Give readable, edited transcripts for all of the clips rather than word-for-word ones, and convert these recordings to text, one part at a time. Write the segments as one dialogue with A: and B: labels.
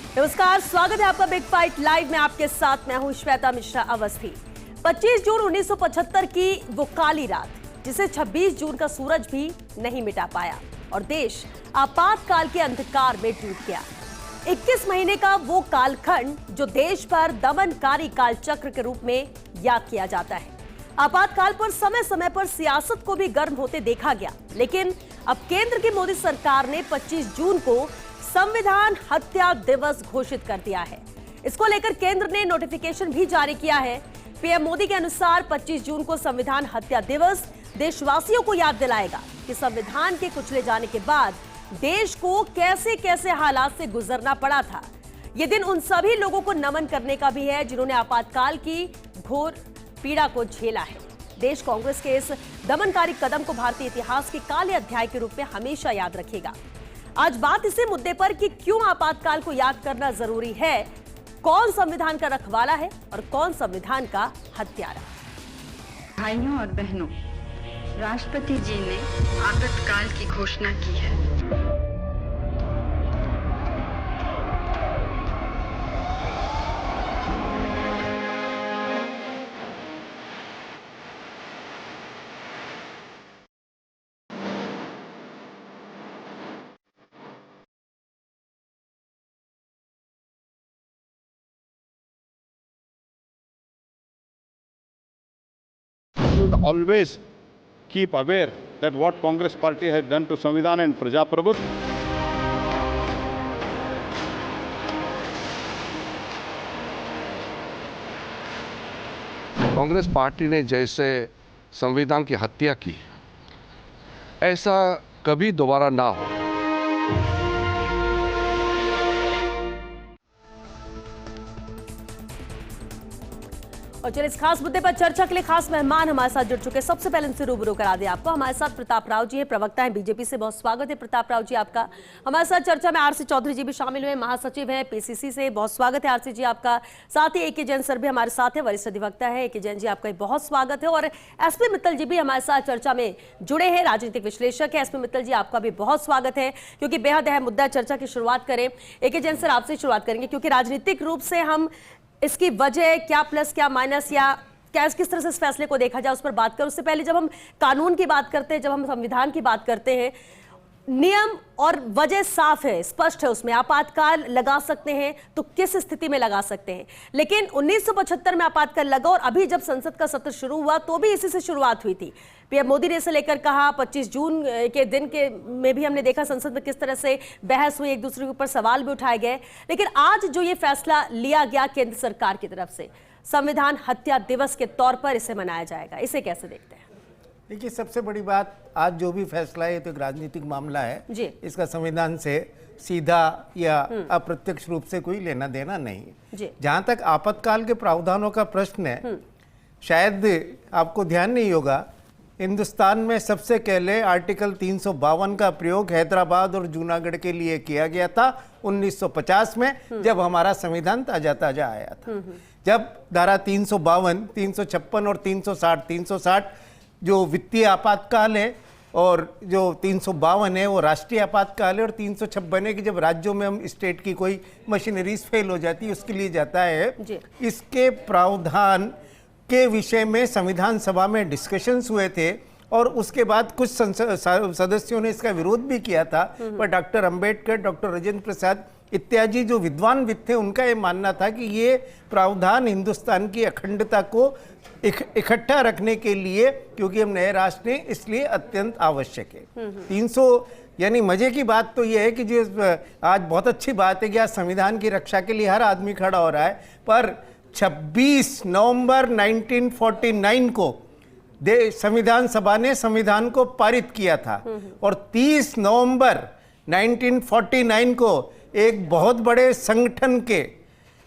A: नमस्कार, स्वागत है आपका बिग फाइट लाइव में। आपके साथ मैं हूं श्वेता मिश्रा अवस्थी। 25 जून 1975 की वो काली रात जिसे 26 जून का सूरज भी नहीं मिटा पाया और देश आपातकाल के अंधकार में डूब गया। 21 महीने का वो कालखंड जो देश भर दमनकारी कालचक्र के रूप में याद किया जाता है। आपातकाल पर समय समय पर सियासत को भी गर्म होते देखा गया, लेकिन अब केंद्र की मोदी सरकार ने 25 जून को संविधान हत्या दिवस घोषित कर दिया है। इसको लेकर केंद्र ने नोटिफिकेशन भी जारी किया है। पीएम मोदी के अनुसार 25 जून को संविधान हत्या दिवस देशवासियों को याद दिलाएगा कि संविधान के कुचले जाने के बाद देश को कैसे कैसे हालात से गुजरना पड़ा था। यह दिन उन सभी लोगों को नमन करने का भी है जिन्होंने आपातकाल की घोर पीड़ा को झेला है। देश कांग्रेस के इस दमनकारी कदम को भारतीय इतिहास के काले अध्याय के रूप में हमेशा याद रखेगा। आज बात इसी मुद्दे पर कि क्यों आपातकाल को याद करना जरूरी है, कौन संविधान का रखवाला है और कौन संविधान का हत्यारा।
B: भाइयों और बहनों, राष्ट्रपति जी ने आपातकाल की घोषणा की है।
C: Always keep aware that what Congress party has done to Samvidhan and Prajaprabhuत्व.
D: कांग्रेस पार्टी ने जैसे संविधान की हत्या की, ऐसा कभी दोबारा ना हो।
A: और चलिए इस खास मुद्दे पर चर्चा के लिए खास मेहमान हमारे साथ जुड़ चुके हैं। सबसे पहले इनसे रूबरू करा दें आपको। हमारे साथ प्रताप राव जी है, प्रवक्ता है बीजेपी से। बहुत स्वागत है प्रताप राव जी आपका। हमारे साथ चर्चा में आरसी चौधरी जी भी शामिल हुए, महासचिव है पीसीसी से। बहुत स्वागत है आरसी जी आपका। साथ ही एके जैन सर भी हमारे साथ है, वरिष्ठ अधिवक्ता है। एके जैन जी आपका बहुत स्वागत है। और एसपी मित्तल जी भी हमारे साथ चर्चा में जुड़े हैं, राजनीतिक विश्लेषक है। एसपी मित्तल जी आपका भी बहुत स्वागत है, क्योंकि बेहद अहम मुद्दा चर्चा की शुरुआत करें। एके जैन सर आपसे शुरुआत करेंगे, क्योंकि राजनीतिक रूप से हम इसकी वजह क्या प्लस क्या माइनस या किस तरह से इस फैसले को देखा जाए उस पर बात करें। उससे पहले जब हम कानून की बात करते हैं, जब हम संविधान की बात करते हैं, नियम और वजह साफ है, स्पष्ट है। उसमें आपातकाल लगा सकते हैं तो किस स्थिति में लगा सकते हैं। लेकिन 1975 में आपातकाल लगा और अभी जब संसद का सत्र शुरू हुआ तो भी इसी से शुरुआत हुई थी। पीएम मोदी ने इसे लेकर कहा। 25 जून के दिन के में भी हमने देखा संसद में किस तरह से बहस हुई, एक दूसरे के ऊपर सवाल भी उठाए गए। लेकिन आज जो ये फैसला लिया गया केंद्र सरकार की तरफ से, संविधान हत्या दिवस के तौर पर इसे मनाया जाएगा, इसे कैसे देखते हैं?
E: देखिए, सबसे बड़ी बात, आज जो भी फैसला है तो एक राजनीतिक मामला है जी। इसका संविधान से सीधा या अप्रत्यक्ष रूप से कोई लेना देना नहीं। जहां तक आपातकाल के प्रावधानों का प्रश्न है, शायद आपको ध्यान नहीं होगा, हिंदुस्तान में सबसे पहले आर्टिकल 352 का प्रयोग हैदराबाद और जूनागढ़ के लिए किया गया था 1950 में, जब हमारा संविधान ताजा ताजा आया था। जब धारा 352, 356 और 360 जो वित्तीय आपातकाल है और जो 352 है वो राष्ट्रीय आपातकाल है, और 356 है कि जब राज्यों में हम स्टेट की कोई मशीनरीज फेल हो जाती है उसके लिए जाता है। इसके प्रावधान के विषय में संविधान सभा में डिस्कशंस हुए थे और उसके बाद कुछ सदस्यों ने इसका विरोध भी किया था, पर डॉक्टर अंबेडकर, डॉक्टर राजेंद्र प्रसाद इत्यादि जो विद्वान थे उनका ये मानना था कि ये प्रावधान हिंदुस्तान की अखंडता को इकट्ठा रखने के लिए, क्योंकि हम नए राष्ट्र हैं, इसलिए अत्यंत आवश्यक है। 300 यानी मजे की बात तो ये है कि जो आज बहुत अच्छी बात है कि आज संविधान की रक्षा के लिए हर आदमी खड़ा हो रहा है, पर 26 नवंबर 1949 को संविधान सभा ने संविधान को पारित किया था और 30 नवंबर 1949 को एक बहुत बड़े संगठन के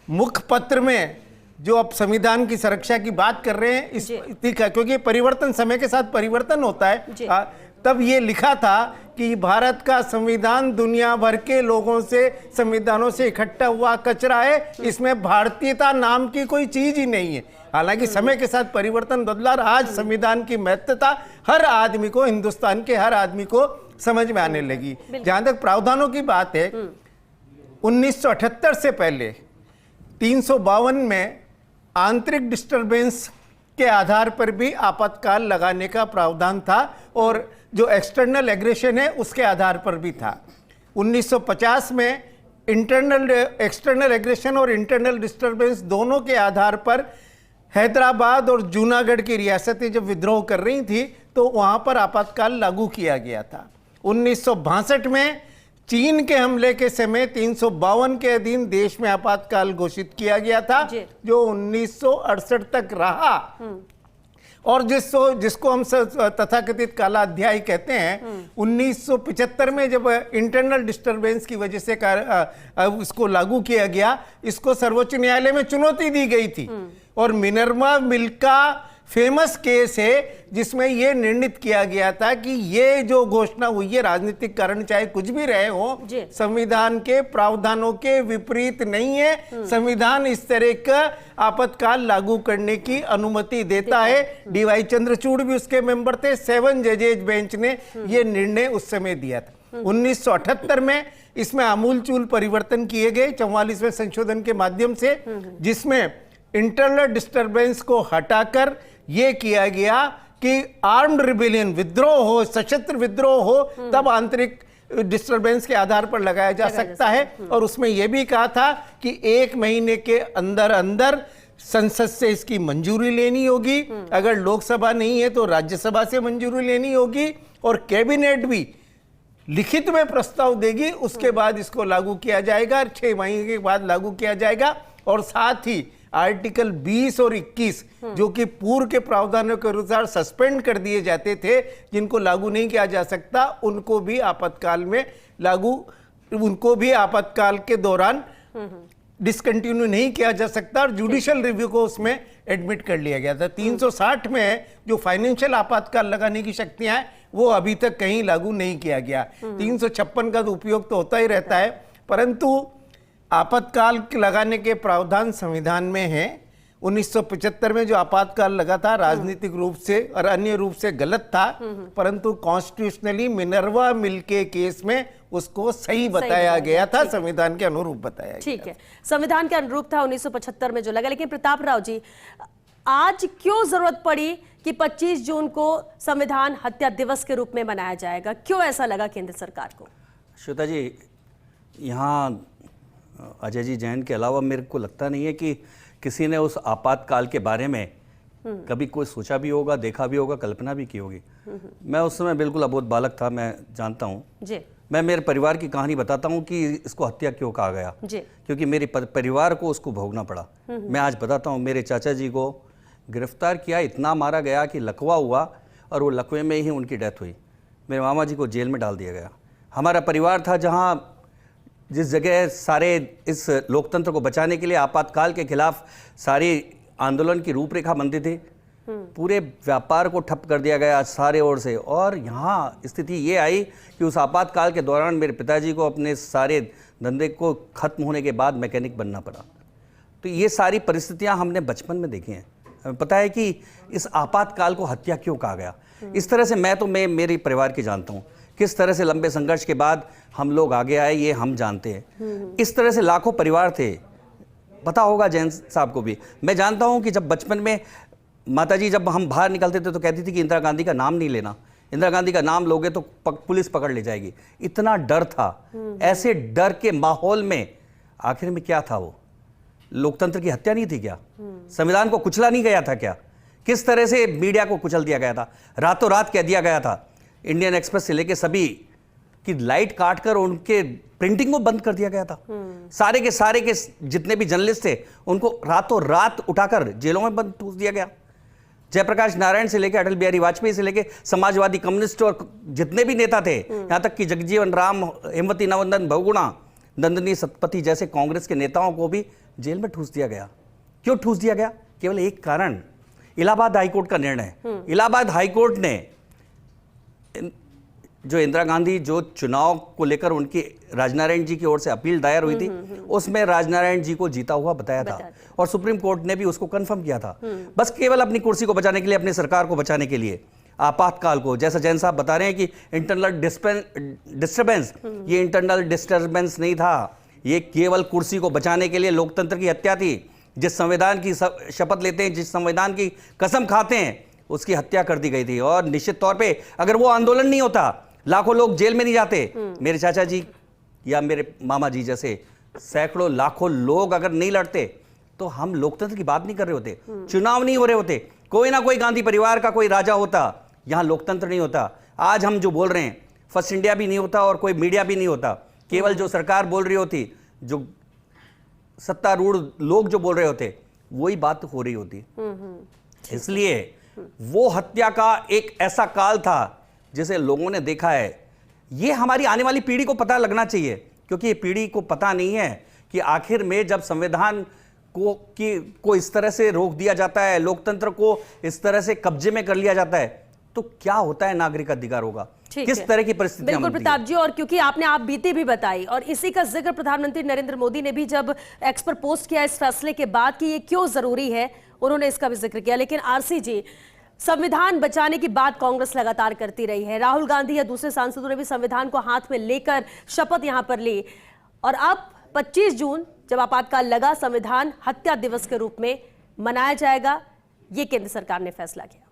E: मुखपत्र में, जो अब संविधान की सुरक्षा की बात कर रहे हैं, इस क्योंकि परिवर्तन समय के साथ परिवर्तन होता है, तब ये लिखा था कि भारत का संविधान दुनिया भर के लोगों से, संविधानों से इकट्ठा हुआ कचरा है, इसमें भारतीयता नाम की कोई चीज ही नहीं है। हालांकि समय के साथ परिवर्तन बदला, आज संविधान की महत्वता हर आदमी को, हिंदुस्तान के हर आदमी को समझ में आने लगी। जहां तक प्रावधानों की बात है, 1978 से पहले 352 में आंतरिक डिस्टरबेंस के आधार पर भी आपातकाल लगाने का प्रावधान था और जो एक्सटर्नल एग्रेशन है उसके आधार पर भी था। 1950 में एक्सटर्नल एग्रेशन और इंटरनल डिस्टरबेंस दोनों के आधार पर हैदराबाद और जूनागढ़ की रियासतें जब विद्रोह कर रही थी तो वहां पर आपातकाल लागू किया गया था। 1962 में चीन के हमले के समय 352 के अधीन देश में आपातकाल घोषित किया गया था, जो 1968 तक रहा और जिसको हम तथाकथित काला अध्याय कहते हैं। 1975 में जब इंटरनल डिस्टरबेंस की वजह से इसको लागू किया गया, इसको सर्वोच्च न्यायालय में चुनौती दी गई थी और मिनर्वा मिल का फेमस केस है जिसमें यह निर्णित किया गया था कि ये जो घोषणा हुई है राजनीतिक कारण चाहे कुछ भी रहे हो, संविधान के प्रावधानों के विपरीत नहीं है। संविधान इस तरह का आपातकाल लागू करने की अनुमति देता है। डीवाई चंद्रचूड़ भी उसके मेंबर थे। 7 जजेज बेंच ने यह निर्णय उस समय दिया था। 1978 में इसमें आमूलचूल परिवर्तन किए गए 44वें संशोधन के माध्यम से, जिसमें इंटरनल डिस्टरबेंस को हटाकर यह किया गया कि आर्म्ड रिबेलियन, विद्रोह हो, सशस्त्र विद्रोह हो, तब आंतरिक डिस्टरबेंस के आधार पर लगाया जा सकता है। और उसमें यह भी कहा था कि 1 महीने के अंदर अंदर संसद से इसकी मंजूरी लेनी होगी, अगर लोकसभा नहीं है तो राज्यसभा से मंजूरी लेनी होगी और कैबिनेट भी लिखित में प्रस्ताव देगी, उसके बाद इसको लागू किया जाएगा, 6 महीने के बाद लागू किया जाएगा। और साथ ही आर्टिकल 20 और 21 जो कि पूर्व के प्रावधानों के अनुसार सस्पेंड कर दिए जाते थे, जिनको लागू नहीं किया जा सकता, उनको भी आपातकाल के दौरान डिसकंटिन्यू नहीं किया जा सकता और जुडिशियल रिव्यू को उसमें एडमिट कर लिया गया था। 360 में जो फाइनेंशियल आपातकाल लगाने की शक्तियां हैं वो अभी तक कहीं लागू नहीं किया गया। 356 का तो उपयोग तो होता ही रहता है, परंतु आपातकाल लगाने के प्रावधान संविधान में है। 1975 में जो आपातकाल लगा था राजनीतिक रूप से और अन्य रूप से गलत था, परंतु कॉन्स्टिट्यूशनली मिनर्वा मिल के केस में उसको सही बताया गया था, संविधान के अनुरूप बताया गया।
A: ठीक है, संविधान के अनुरूप था 1975 में जो लगा। लेकिन प्रताप राव जी, आज क्यों जरूरत पड़ी कि 25 जून को संविधान हत्या दिवस के रूप में मनाया जाएगा? क्यों ऐसा लगा केंद्र सरकार को?
F: श्वेता जी, यहाँ अजय जी जैन के अलावा मेरे को लगता नहीं है कि किसी ने उस आपातकाल के बारे में कभी कोई सोचा भी होगा, देखा भी होगा, कल्पना भी की होगी। मैं उस समय बिल्कुल अबोध बालक था, मैं जानता हूँ। मैं मेरे परिवार की कहानी बताता हूँ कि इसको हत्या क्यों कहा गया, क्योंकि मेरे परिवार को उसको भोगना पड़ा। मैं आज बताता हूँ, मेरे चाचा जी को गिरफ्तार किया, इतना मारा गया कि लकवा हुआ और वो लकवे में ही उनकी डेथ हुई। मेरे मामा जी को जेल में डाल दिया गया। हमारा परिवार था जहाँ जिस जगह सारे इस लोकतंत्र को बचाने के लिए आपातकाल के खिलाफ सारी आंदोलन की रूपरेखा बनती थी, पूरे व्यापार को ठप कर दिया गया सारे ओर से। और यहाँ स्थिति ये आई कि उस आपातकाल के दौरान मेरे पिताजी को अपने सारे धंधे को खत्म होने के बाद मैकेनिक बनना पड़ा। तो ये सारी परिस्थितियाँ हमने बचपन में देखी हैं। हमें पता है कि इस आपातकाल को हत्या क्यों कहा गया। इस तरह से मैं मेरे परिवार की जानता हूँ, किस तरह से लंबे संघर्ष के बाद हम लोग आगे आए, ये हम जानते हैं। इस तरह से लाखों परिवार थे, पता होगा जैन साहब को भी। मैं जानता हूं कि जब बचपन में माताजी जब हम बाहर निकलते थे तो कहती थी कि इंदिरा गांधी का नाम नहीं लेना, इंदिरा गांधी का नाम लोगे तो पुलिस पकड़ ले जाएगी। इतना डर था। ऐसे डर के माहौल में आखिर में क्या था? वो लोकतंत्र की हत्या नहीं थी क्या? संविधान को कुचला नहीं गया था क्या? किस तरह से मीडिया को कुचल दिया गया था, रातों रात कह दिया गया था। इंडियन एक्सप्रेस से लेके सभी की लाइट काटकर उनके प्रिंटिंग को बंद कर दिया गया था। सारे के जितने भी जर्नलिस्ट थे उनको रातों रात उठाकर जेलों में बंद ठूस दिया गया। जयप्रकाश नारायण से लेकर अटल बिहारी वाजपेयी से लेकर समाजवादी, कम्युनिस्ट और जितने भी नेता थे, यहां तक कि जगजीवन राम, हेमवती नवंदन बहुगुणा, नंदिनी सतपथी जैसे कांग्रेस के नेताओं को भी जेल में ठूस दिया गया। क्यों ठूस दिया गया? केवल एक कारण, इलाहाबाद हाईकोर्ट का निर्णय। इलाहाबाद हाईकोर्ट ने जो इंदिरा गांधी जो चुनाव को लेकर उनकी राजनारायण जी की ओर से अपील दायर हुई थी, उसमें राजनारायण जी को जीता हुआ बताया था और सुप्रीम कोर्ट ने भी उसको कंफर्म किया था। बस केवल अपनी कुर्सी को बचाने के लिए, अपनी सरकार को बचाने के लिए आपातकाल को, जैसा जैन साहब बता रहे हैं कि इंटरनल डिस्टर्बेंस, ये इंटरनल डिस्टर्बेंस नहीं था, ये केवल कुर्सी को बचाने के लिए लोकतंत्र की हत्या थी। जिस संविधान की शपथ लेते हैं, जिस संविधान की कसम खाते हैं, उसकी हत्या कर दी गई थी। और निश्चित तौर पे अगर वो आंदोलन नहीं होता, लाखों लोग जेल में नहीं जाते, मेरे चाचा जी या मेरे मामा जी जैसे सैकड़ों लाखों लोग अगर नहीं लड़ते, तो हम लोकतंत्र की बात नहीं कर रहे होते, चुनाव नहीं हो रहे होते, कोई ना कोई गांधी परिवार का कोई राजा होता, यहां लोकतंत्र नहीं होता। आज हम जो बोल रहे हैं, फर्स्ट इंडिया भी नहीं होता और कोई मीडिया भी नहीं होता। केवल जो सरकार बोल रही होती, जो सत्तारूढ़ लोग जो बोल रहे होते, वही बात हो रही होती। इसलिए वो हत्या का एक ऐसा काल था जिसे लोगों ने देखा है। ये हमारी आने वाली पीढ़ी को पता लगना चाहिए, क्योंकि ये पीढ़ी को पता नहीं है कि आखिर में जब संविधान को इस तरह से रोक दिया जाता है, लोकतंत्र को इस तरह से कब्जे में कर लिया जाता है, तो क्या होता है नागरिक अधिकारों का, किस तरह की परिस्थितियां
A: बिल्कुल प्रताप जी, और क्योंकि आपने आप बीती भी बताई और इसी का जिक्र प्रधानमंत्री नरेंद्र मोदी ने भी जब एक्स पर पोस्ट किया इस फैसले के बाद कि ये क्यों जरूरी है, उन्होंने इसका भी जिक्र किया। लेकिन आरसी जी, संविधान बचाने की बात कांग्रेस लगातार करती रही है। राहुल गांधी या दूसरे सांसदों ने भी संविधान को हाथ में लेकर शपथ यहां पर ली, और अब 25 जून जब आपातकाल लगा, संविधान हत्या दिवस के रूप में मनाया जाएगा, ये केंद्र सरकार ने फैसला किया।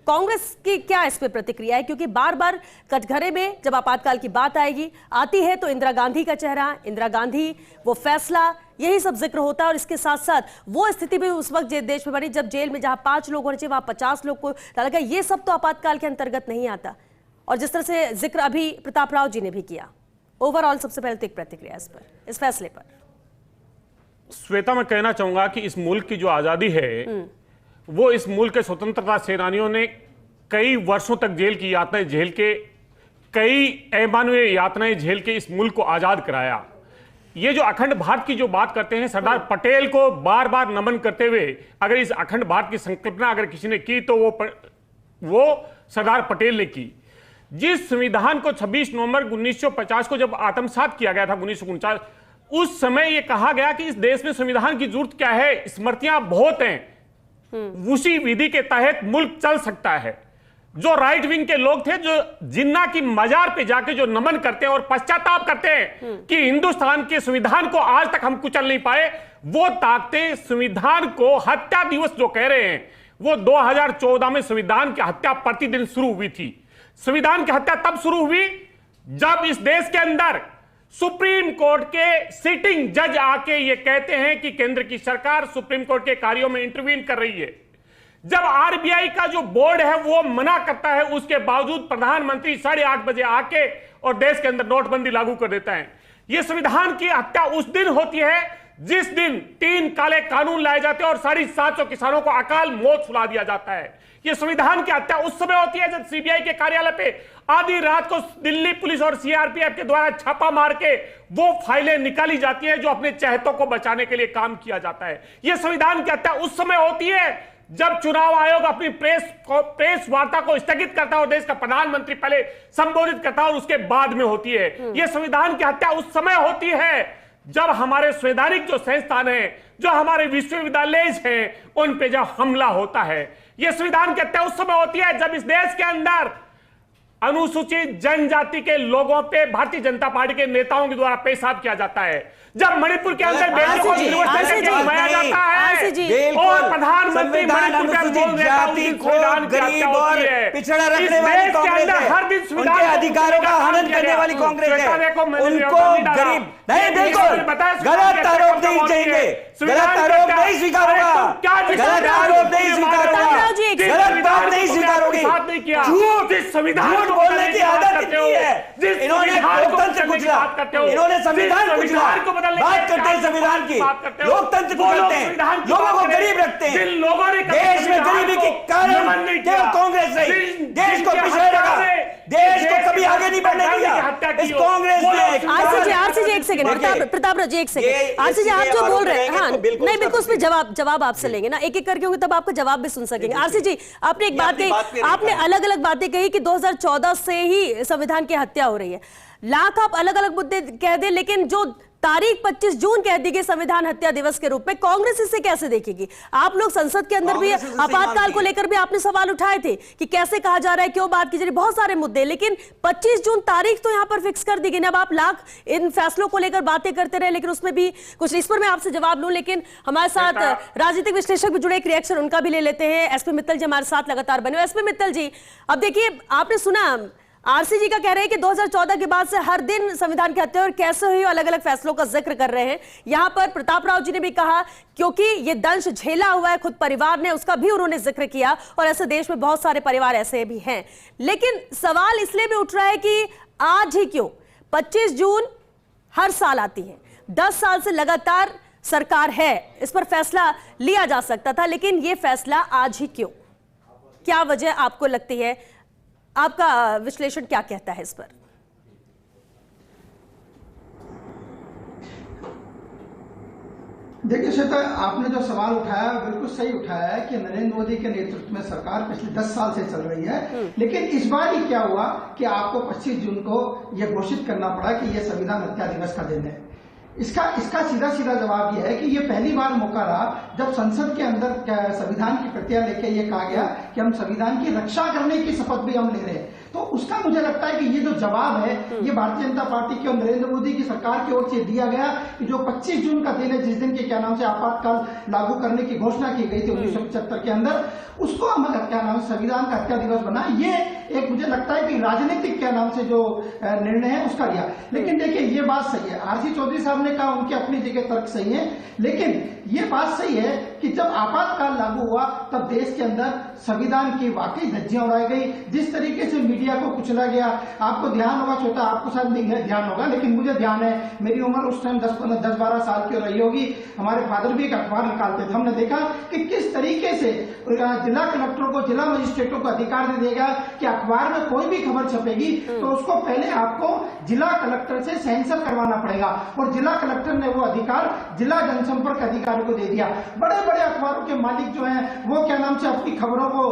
A: कांग्रेस की क्या इस पे प्रतिक्रिया है? क्योंकि बार बार कटघरे में जब आपातकाल की बात आती है तो इंदिरा गांधी का चेहरा, इंदिरा गांधी, वो फैसला, यही सब जिक्र होता है। और इसके साथ साथ वो स्थिति भी उस वक्त देश में बनी जब जेल में जहां 5 लोग होने चाहिए वहां 50 लोग को डाला गया। ये सब तो आपातकाल के अंतर्गत नहीं आता। और जिस तरह से जिक्र अभी प्रताप राव जी ने भी किया, ओवरऑल सबसे पहले तो एक प्रतिक्रिया इस पर, इस फैसले पर।
G: श्वेता, मैं कहना चाहूंगा कि इस मुल्क की जो आजादी है, वो इस मुल्क के स्वतंत्रता सेनानियों ने कई वर्षों तक जेल की यातनाएं झेल के, कई अमानवीय यातनाएं झेल के इस मुल्क को आजाद कराया। ये जो अखंड भारत की जो बात करते हैं, सरदार पटेल को बार बार नमन करते हुए अगर इस अखंड भारत की संकल्पना अगर किसी ने की तो वो सरदार पटेल ने की। जिस संविधान को 26 नवंबर 1950 को जब आत्मसात किया गया था, 1949, उस समय यह कहा गया कि इस देश में संविधान की जरूरत क्या है, स्मृतियां बहुत हैं, उसी विधि के तहत मुल्क चल सकता है। जो राइट विंग के लोग थे, जो जिन्ना की मजार पे जाके जो नमन करते हैं और पश्चाताप करते हैं कि हिंदुस्तान के संविधान को आज तक हम कुचल नहीं पाए, वो ताकतें संविधान को हत्या दिवस जो कह रहे हैं, वो 2014 में संविधान की हत्या प्रतिदिन शुरू हुई थी। संविधान की हत्या तब शुरू हुई जब इस देश के अंदर सुप्रीम कोर्ट के सिटिंग जज आके ये कहते हैं कि केंद्र की सरकार सुप्रीम कोर्ट के कार्यों में इंटरवीन कर रही है। जब आरबीआई का जो बोर्ड है वो मना करता है, उसके बावजूद प्रधानमंत्री 8:30 बजे आके और देश के अंदर नोटबंदी लागू कर देता है। यह संविधान की हत्या उस दिन होती है जिस दिन 3 काले कानून लाए जाते हैं और 750 किसानों को अकाल मौत सुला दिया जाता है। यह संविधान की हत्या उस समय होती है जब सीबीआई के कार्यालय पे आधी रात को दिल्ली पुलिस और सीआरपीएफ के द्वारा छापा मार के वो फाइलें निकाली जाती है जो अपने चहेतों को बचाने के लिए काम किया जाता है। यह संविधान की हत्या उस समय होती है जब चुनाव आयोग अपनी प्रेस वार्ता को स्थगित करता है और देश का प्रधानमंत्री पहले संबोधित करता है और उसके बाद में होती है। यह संविधान की हत्या उस समय होती है जब हमारे संवैधानिक जो संस्थान हैं, जो हमारे विश्वविद्यालय हैं, उन पे जब हमला होता है। यह संविधान की हत्या उस समय होती है जब इस देश के अंदर अनुसूचित जनजाति के लोगों पे भारतीय जनता पार्टी के नेताओं के द्वारा पेशाब किया जाता है, जब मणिपुर के अंदर बेटियों को घुमाया जाता है और प्रधानमंत्री मणिपुर का बोल रहे हैं
H: पिछड़ा रखने वाली कांग्रेस है, उनके अधिकारों का हनन करने वाली कांग्रेस है, उनको गरीब नहीं, बिल्कुल गलत आरोप नहीं चाहिए, गलत आरोप नहीं स्वीकार होगा, गलत आरोप नहीं स्वीकार होगा, गलत बात नहीं स्वीकार होगी। झूठ बोलने की आदत इतनी है, इन्होंने लोकतंत्र कुचला, इन्होंने संविधान कुचला, बात करते हैं संविधान की, लोकतंत्र को करते हैं, लोगों को गरीब रखते हैं। देश में गरीबी के कारण केवल कांग्रेस रही, देश को पिछड़े रखा, देश को कभी आगे नहीं बढ़ने दिया इस कांग्रेस ने।
A: आरसी जी एक सेकंड, प्रताप राव जी एक सेकंड, आरसी जी आप जो बोल रहे हैं, हाँ नहीं बिल्कुल उसमें जवाब आपसे लेंगे ना, एक एक करके होंगे तब आपका जवाब भी सुन सकेंगे। आरसी जी आपने एक बात कही, आपने अलग अलग बातें कही कि 2014 से ही संविधान की हत्या हो रही है, लाख आप अलग अलग मुद्दे कह दें, लेकिन जो तारीख 25 जून कह दी गई संविधान हत्या दिवस के रूप में, कांग्रेस इसे कैसे देखेगी? आप लोग संसद के अंदर भी आपातकाल को लेकर भी आपने सवाल उठाए थे कि कैसे कहा जा रहा है, क्यों बात की जा रही, बहुत सारे मुद्दे, लेकिन 25 जून तारीख तो यहां पर फिक्स कर दी गई। अब आप लाख इन फैसलों को लेकर बातें करते रहे, लेकिन उसमें भी कुछ, इस पर मैं आपसे जवाब लूं, लेकिन हमारे साथ राजनीतिक विश्लेषक भी जुड़े, एक रिएक्शन उनका भी ले लेते हैं। एसपी मित्तल जी हमारे साथ लगातार बने। एसपी मित्तल जी, अब देखिए, आपने सुना आरसी जी का कह रहे हैं कि 2014 के बाद से हर दिन संविधान की हत्या और कैसे हुई, अलग अलग फैसलों का जिक्र कर रहे हैं। यहां पर प्रताप राव जी ने भी कहा क्योंकि ये दंश झेला हुआ है खुद परिवार ने, उसका भी उन्होंने जिक्र किया, और ऐसे देश में बहुत सारे परिवार ऐसे भी हैं। लेकिन सवाल इसलिए भी उठ रहा है कि आज ही क्यों? 25 जून हर साल आती है, 10 साल से लगातार सरकार है, इस पर फैसला लिया जा सकता था, लेकिन यह फैसला आज ही क्यों? क्या वजह आपको लगती है? आपका विश्लेषण क्या कहता है इस पर?
I: देखिए श्वेता, आपने जो सवाल उठाया बिल्कुल सही उठाया है कि नरेंद्र मोदी के नेतृत्व में सरकार पिछले 10 साल से चल रही है, लेकिन इस बार ही क्या हुआ कि आपको 25 जून को यह घोषित करना पड़ा कि यह संविधान हत्या दिवस का दिन है। इसका सीधा सीधा जवाब यह है कि यह पहली बार मौका रहा जब संसद के अंदर संविधान की प्रतियां लेके ये कहा गया कि हम संविधान की रक्षा करने की शपथ भी हम ले रहे हैं। तो उसका मुझे लगता है कि ये जो जवाब है ये भारतीय जनता पार्टी की और नरेंद्र मोदी की सरकार की ओर से दिया गया कि जो 25 जून का दिन है, जिस दिन के क्या नाम से आपातकाल लागू करने की घोषणा की गई थी 1975 के अंदर, उसको हम क्या नाम संविधान का हत्या दिवस बना। ये एक मुझे लगता है कि राजनीतिक क्या नाम से जो निर्णय है उसका लिया। लेकिन देखिए ये बात सही है, आरसी चौधरी साहब ने कहा, उनकी अपनी जगह तर्क सही है, लेकिन ये बात सही है कि जब आपातकाल लागू हुआ तब देश के अंदर संविधान की वाकई धज्जियां उड़ाई गई, जिस तरीके से मीडिया को कुचला गया। आपको ध्यान होगा, छोटा आपको शायद नहीं ध्यान होगा, लेकिन मुझे ध्यान है, मेरी उम्र उस टाइम 10-12 साल की रही होगी। हमारे फादर भी एक अखबार निकालते थे, हमने देखा कि किस तरीके से जिला कलेक्टरों को, जिला मजिस्ट्रेटों को अधिकार दे दिया गया कि अखबार में कोई भी खबर छपेगी तो उसको पहले आपको जिला कलेक्टर से सेंसर करवाना पड़ेगा, और जिला कलेक्टर ने वो अधिकार जिला जनसंपर्क अधिकारी को दे दिया। बड़े बड़े अखबारों के मालिक जो हैं वो क्या नाम से अपनी खबरों को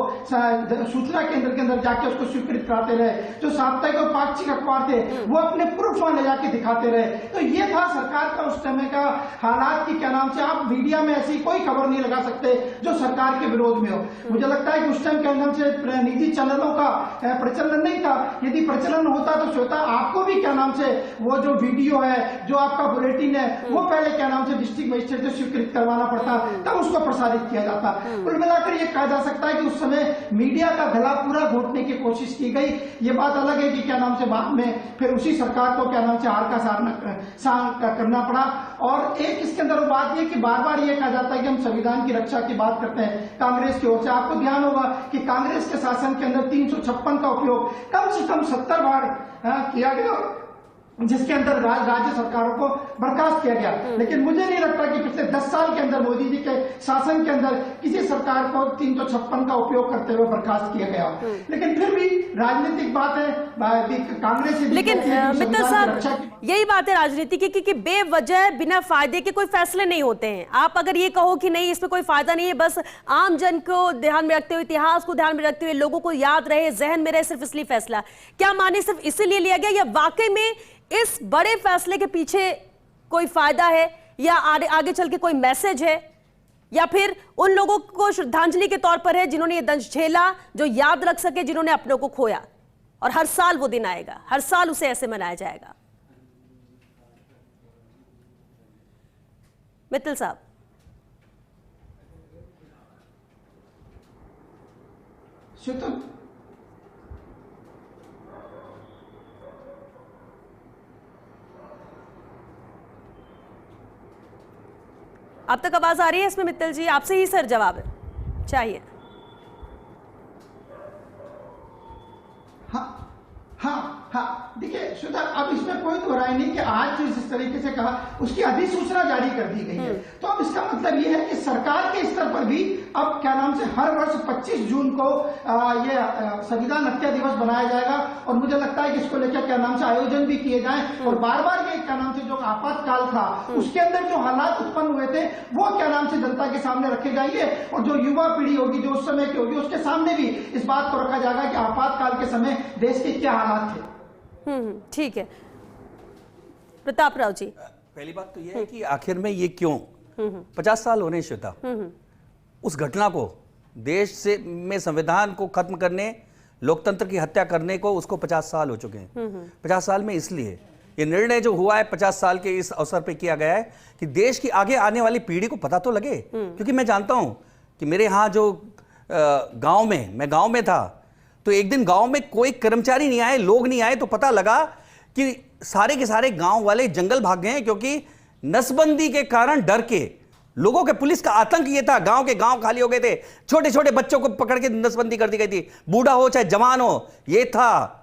I: सूचना केंद्र के अंदर जाके उसको स्वीकृत कराते रहे। जो साप्ताहिक और पाक्षिक अखबार थे वो अपने प्रूफ ले जाके दिखाते रहे। तो ये था सरकार का उस समय का हालात की क्या नाम से आप मीडिया में ऐसी कोई खबर नहीं लगा सकते जो सरकार के विरोध में हो। मुझे लगता है कि उस टाइम क्या नाम से निजी चैनलों का प्रचलन नहीं था। यदि प्रचलन होता तो श्वेता आपको भी क्या नाम से वो जो वीडियो है, जो आपका बुलेटिन है, वो पहले क्या नाम से डिस्ट्रिक्ट मजिस्ट्रेट से स्वीकृत करवाना पड़ता, तब उसको प्रसारित किया जाता। कुल मिलाकर ये कहा जा सकता है कि उस समय मीडिया का गला पूरा घोटने की कोशिश की गई। ये बात अलग है कि क्या नाम से बाद में फिर उसी सरकार को क्या नाम से हार का सामना करना पड़ा। और एक इसके अंदर बात यह कि बार बार ये कहा जाता है कि हम संविधान की रक्षा की बात करते हैं कांग्रेस की ओर से। आपको ध्यान होगा कि कांग्रेस के शासन के अंदर 356 का उपयोग कम से कम 70 बार किया गया, जिसके अंदर राज्य सरकारों को बर्खास्त किया गया। लेकिन मुझे नहीं लगता कि पिछले 10 साल के अंदर मोदी जी के शासन के अंदर किसी सरकार को 356 का उपयोग करते हुए बर्खास्त किया गया। लेकिन फिर भी राजनीतिक बात है, कांग्रेस।
A: लेकिन मित्तल साहब, यही बात है राजनीति की कि बेवजह बिना फायदे के कोई फैसले नहीं होते हैं। आप अगर ये कहो कि नहीं इसमें कोई फायदा नहीं है, बस आम जन को ध्यान में रखते हुए, इतिहास को ध्यान में रखते हुए, लोगों को याद रहे, जहन में रहे, सिर्फ इसलिए फैसला, क्या माने सिर्फ इसीलिए लिया गया, या वाकई में इस बड़े फैसले के पीछे कोई फायदा है, या आगे चल के कोई मैसेज है, या फिर उन लोगों को श्रद्धांजलि के तौर पर है जिन्होंने ये दंश झेला, जो याद रख सके, जिन्होंने अपनों को खोया, और हर साल वो दिन आएगा, हर साल उसे ऐसे मनाया जाएगा। मित्तल साहब, अब तक आवाज आ रही है इसमें? मित्तल जी, आपसे ही सर जवाब है चाहिए।
I: हाँ, देखिए श्वेता, अब इसमें कोई दो राय नहीं कि आज जिस तरीके से कहा उसकी अधिसूचना जारी कर दी गई है। तो अब इसका मतलब ये है कि सरकार के स्तर पर भी अब क्या नाम से हर वर्ष 25 जून को ये संविधान हत्या दिवस बनाया जाएगा, और मुझे लगता है कि इसको लेकर क्या नाम से आयोजन भी किए जाएं, और बार बार ये क्या नाम से जो आपातकाल था उसके अंदर जो हालात उत्पन्न हुए थे वो क्या नाम से जनता के सामने रखे जाएंगे, और जो युवा पीढ़ी होगी, जो उस समय की होगी, उसके सामने भी इस बात को रखा जाएगा कि आपातकाल के समय देश के क्या हालात थे।
A: ठीक है। प्रताप राव जी,
F: पहली बात तो यह है कि आखिर में ये क्यों 50 साल होने श्वेता, उस घटना को देश से में संविधान को खत्म करने, लोकतंत्र की हत्या करने को उसको 50 साल हो चुके हैं। 50 साल में इसलिए ये निर्णय जो हुआ है 50 साल के इस अवसर पे किया गया है कि देश की आगे आने वाली पीढ़ी को पता तो लगे। क्योंकि मैं जानता हूं कि मेरे यहाँ जो गांव में, मैं गांव में था, तो एक दिन गांव में कोई कर्मचारी नहीं आए, लोग नहीं आए, तो पता लगा कि सारे के सारे गांव वाले जंगल भाग गए हैं, क्योंकि नसबंदी के कारण डर के लोगों के, पुलिस का आतंक ये था, गांव के गांव खाली हो गए थे, छोटे छोटे बच्चों को पकड़ के नसबंदी कर दी गई थी, बूढ़ा हो चाहे जवान हो, ये था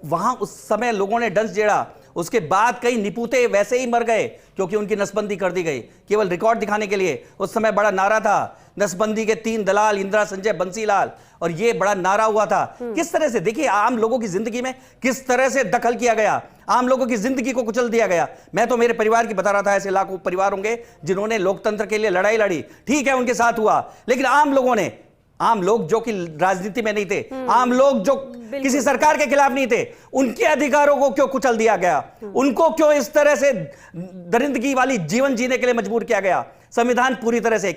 F: वहां उस समय लोगों ने डंस जेड़ा। उसके बाद कई निपुते वैसे ही मर गए क्योंकि उनकी नसबंदी कर दी गई, केवल रिकॉर्ड दिखाने के लिए। उस समय बड़ा नारा था नसबंदी के 3 दलाल, इंदिरा, संजय, बंसीलाल, और ये बड़ा नारा हुआ था। किस तरह से देखिए आम लोगों की जिंदगी में किस तरह से दखल किया गया, आम लोगों की जिंदगी को कुचल दिया गया। मैं तो मेरे परिवार की बता रहा था, ऐसे लाखों परिवार होंगे जिन्होंने लोकतंत्र के लिए लड़ाई लड़ी, ठीक है उनके साथ हुआ, लेकिन आम लोगों ने, आम लोग जो कि राजनीति में नहीं थे, आम लोग जो किसी सरकार के खिलाफ नहीं थे, उनके अधिकारों को क्यों कुचल दिया गया? उनको क्यों इस तरह से दरिंदगी वाली जीवन जीने के लिए मजबूर किया गया? संविधान पूरी तरह से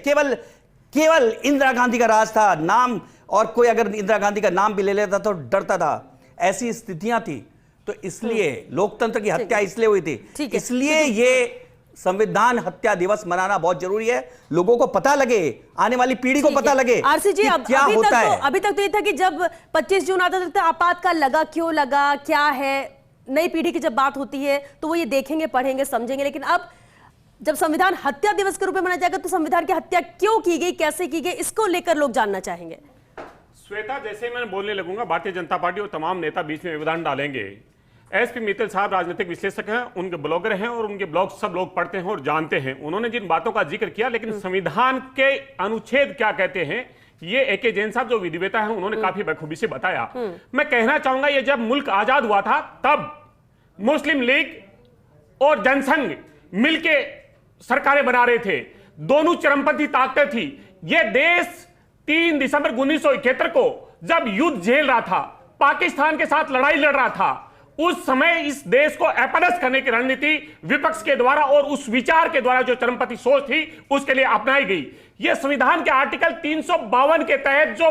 F: केवल इंदिरा गांधी का राज था, नाम, और कोई अगर इंदिरा गांधी का नाम भी ले लेता तो डरता था। ऐसी स्थितियां थी, तो इसलिए लोकतंत्र की हत्या इसलिए हुई थी, इसलिए ये संविधान हत्या दिवस मनाना बहुत जरूरी है। लोगों को पता लगे, आने वाली पीढ़ी को पता लगे
A: आरसी जी,
F: क्या होता है।
A: अभी तक तो ये था कि जब 25 जून आता था आपातकाल लगा, क्यों लगा, क्या है, नई पीढ़ी की जब बात होती है तो वो ये देखेंगे, पढ़ेंगे, समझेंगे। लेकिन अब जब संविधान हत्या दिवस के रूप में मनाया जाएगा तो संविधान की हत्या क्यों की गई, कैसे की गई, इसको लेकर लोग जानना चाहेंगे।
G: श्वेता, जैसे ही मैं बोलने लगूंगा भारतीय जनता पार्टी और तमाम नेता बीच में व्यवधान डालेंगे। एसपी मित्तल साहब राजनीतिक विश्लेषक हैं, उनके ब्लॉगर हैं और उनके ब्लॉग सब लोग पढ़ते हैं और जानते हैं। उन्होंने जिन बातों का जिक्र किया, लेकिन संविधान के अनुच्छेद क्या कहते हैं, ये एके जैन साहब जो विधिवेता है उन्होंने काफी बखूबी से बताया। मैं कहना चाहूंगा, ये जब मुल्क आजाद हुआ था तब मुस्लिम लीग और जनसंघ मिलके सरकारें बना रहे थे, दोनों चरमपंथी ताकतें थी। ये देश 3 दिसंबर 1971 को जब युद्ध झेल रहा था, पाकिस्तान के साथ लड़ाई लड़ रहा था, उस समय इस देश को अपदस्थ करने की रणनीति विपक्ष के द्वारा और उस विचार के द्वारा जो चरमपंथी सोच थी उसके लिए अपनाई गई। यह संविधान के आर्टिकल 352 के तहत जो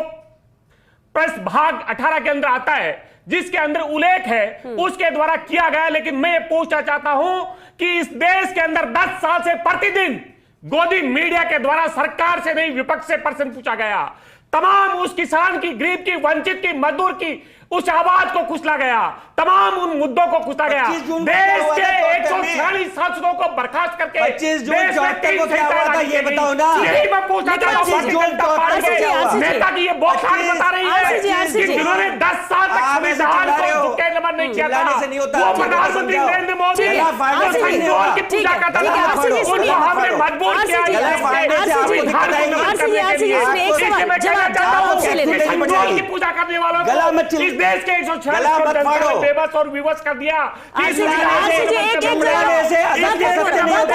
G: प्रश्न भाग 18 के अंदर आता है, जिसके अंदर उल्लेख है, उसके द्वारा किया गया। लेकिन मैं ये पूछना चाहता हूं कि इस देश के अंदर 10 साल से प्रतिदिन गोदी मीडिया के द्वारा सरकार से नहीं विपक्ष से प्रश्न पूछा गया। तमाम उस किसान की, गरीब की, वंचित की, मजदूर की उस आवाज को कुचला गया, तमाम उन मुद्दों को कुचला गया। देश के 146 सांसदों को बर्खास्त करके
H: 25 जून 74 को क्या हुआ था ये बताओ ना।
G: यही मैं पूछना चाहता हूं, नेता की ये बौखलाहट बता रही है कि जिन्होंने 10 साल तक संविधान को झुके नमन नहीं किया था, वो प्रधानमंत्री नरेंद्र मोदी संविधान की पूजा करता था, उनको हमने मजबूर किया की पूजा करने वालों को देश के 146 बेबस और विवश कर दिया।
H: चिल्लाने से झूठ सत्य नहीं होता,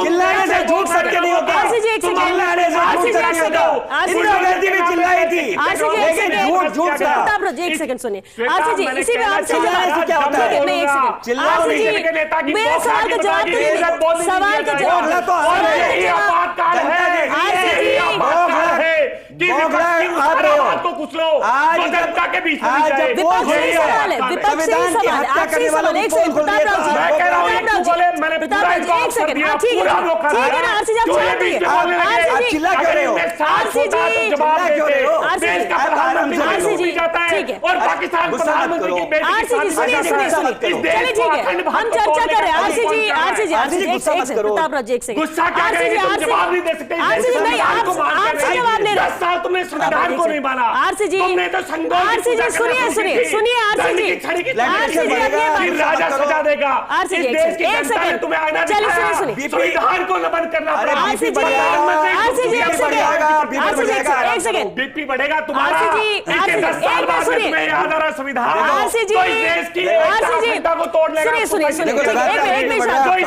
H: चिल्लाने से झूठ सत्य होता। इंदिरा गांधी भी चिल्लाई थी, लेकिन झूठ था।
A: एक सेकंड सुनिए आरसी जी, इसी में आपसे
H: क्या होता है?
A: नहीं, एक सेकंड
H: चिल्लाओ नहीं,
A: मेरे सवाल का जवाब तो दीजिए, सवाल का जवाब
G: को कुछ लो जनता के बीच और पाकिस्तान प्रधानमंत्री की बेटी
A: हम चर्चा कर रहे हैं। आरसी जी प्रताप राव जी, एक सेकंड,
G: गुस्सा क्या जवाब नहीं दे सकते।
A: आपसे जवाब ले रहे
G: 10 साल तुमने संविधान को नहीं माना।
A: आरसी जी,
G: तुमने तो
A: आरसी जी सुनिए आरसी जी,
G: राजा सजा देगा।
A: आरसी जी एक सेकंड,
G: तुम्हें आना
A: चलिए सुनिए,
G: संविधान को नमन करना पड़ेगा।
A: आरसी जी एक सेकंड,
G: बीपी बढ़ेगा तुम्हारा।
A: आरसी जी
G: तुम्हें याद आ रहा संविधान
A: आरसी जी,
G: देश की एकता को तोड़ लेगा।
A: सुनिए एक मिनट शांत होइए,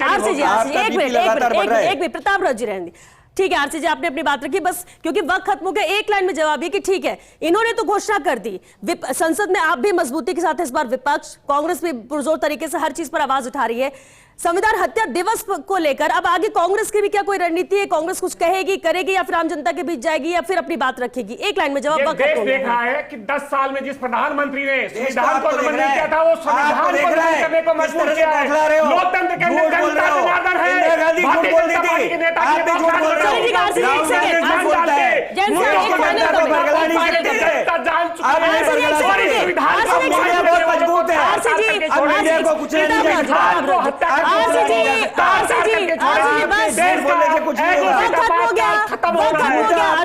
A: आरसी जी एक मिनट प्रताप राव जी रहने, ठीक है आरसी जी, आपने अपनी बात रखी, बस क्योंकि वक्त खत्म हो गया, एक लाइन में जवाब ये कि ठीक है, इन्होंने तो घोषणा कर दी, संसद में आप भी मजबूती के साथ इस बार विपक्ष, कांग्रेस भी पुरजोर तरीके से हर चीज पर आवाज उठा रही है, संविधान हत्या दिवस को लेकर अब आगे कांग्रेस की भी क्या कोई रणनीति है? कांग्रेस कुछ कहेगी, करेगी, या फिर आम जनता के बीच जाएगी, या फिर अपनी बात रखेगी? एक लाइन में जवाब।
G: देश देख रहा है कि 10 साल में जिस प्रधानमंत्री ने संविधान को नमन नहीं किया था, वो संविधान को नमन करने को मजबूर किया है। लोकतंत्र के अंदर जनता जनार्दन है, भारतीय जनता पार्टी के नेता की बात कर रहे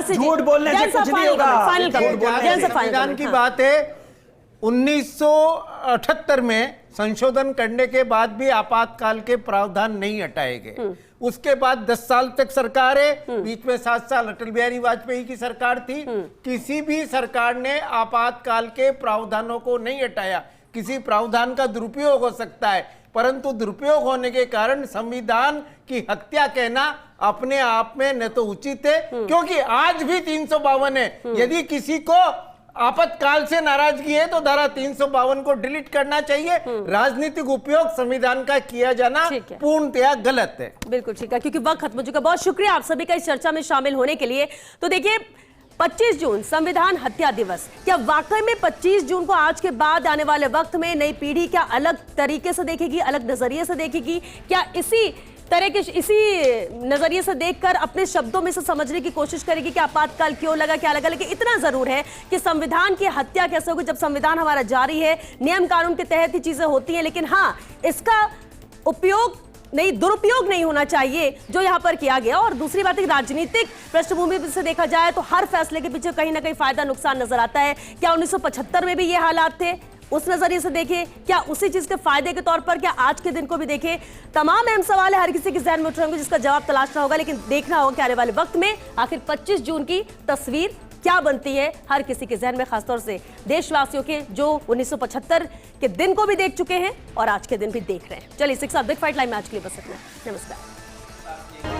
H: झूठ बोलने से कुछ नहीं होगा।
E: संविधान की बात है, 1978 में संशोधन करने के बाद भी आपातकाल के प्रावधान नहीं हटाए गए। उसके बाद 10 साल तक सरकार है, बीच में 7 साल अटल बिहारी वाजपेयी की सरकार थी। किसी भी सरकार ने आपातकाल के प्रावधानों को नहीं हटाया। किसी प्रावधान का दुरुपयोग हो सकता है, परंतु दुरुपयोग होने के कारण संविधान की हत्या कहना अपने आप में न तो उचित है, क्योंकि आज भी 352 है। यदि किसी को आपातकाल से नाराजगी है तो धारा 352 को डिलीट करना चाहिए। राजनीतिक उपयोग संविधान का किया जाना पूर्णतया गलत है।
A: बिल्कुल ठीक है, क्योंकि वक्त खत्म हो चुका। बहुत शुक्रिया आप सभी का इस चर्चा में शामिल होने के लिए। तो देखिए 25 जून संविधान हत्या दिवस, क्या वाकई में 25 जून को आज के बाद आने वाले वक्त में नई पीढ़ी क्या अलग तरीके से देखेगी, अलग नजरिए से देखेगी? क्या इसी तरह के इसी नजरिए से देखकर अपने शब्दों में से समझने की कोशिश करेगी कि आपातकाल क्यों लगा, क्या लगा? लेकिन इतना जरूर है कि संविधान की हत्या कैसे होगी जब संविधान हमारा जारी है, नियम कानून के तहत ही चीजें होती हैं। लेकिन हाँ, इसका उपयोग नहीं, दुरुपयोग नहीं होना चाहिए जो यहां पर किया गया। और दूसरी बात है कि राजनीतिक पृष्ठभूमि से देखा जाए तो हर फैसले के पीछे कहीं ना कहीं फायदा नुकसान नजर आता है। क्या 1975 में भी ये हालात थे? उस नजरिए से देखें, क्या उसी चीज के फायदे के तौर पर, क्या आज के दिन को भी देखें? तमाम अहम सवाल है, हर किसी के जहन में उठ रहे होंगे, जिसका जवाब तलाशना होगा। लेकिन देखना होगा कि आने वाले वक्त में आखिर 25 जून की तस्वीर क्या बनती है हर किसी के जहन में, खासतौर से देशवासियों के जो 1975 के दिन को भी देख चुके हैं और आज के दिन भी देख रहे हैं। चलिए 6 बिग फाइट लाइन में आज के लिए बस इतना। नमस्कार।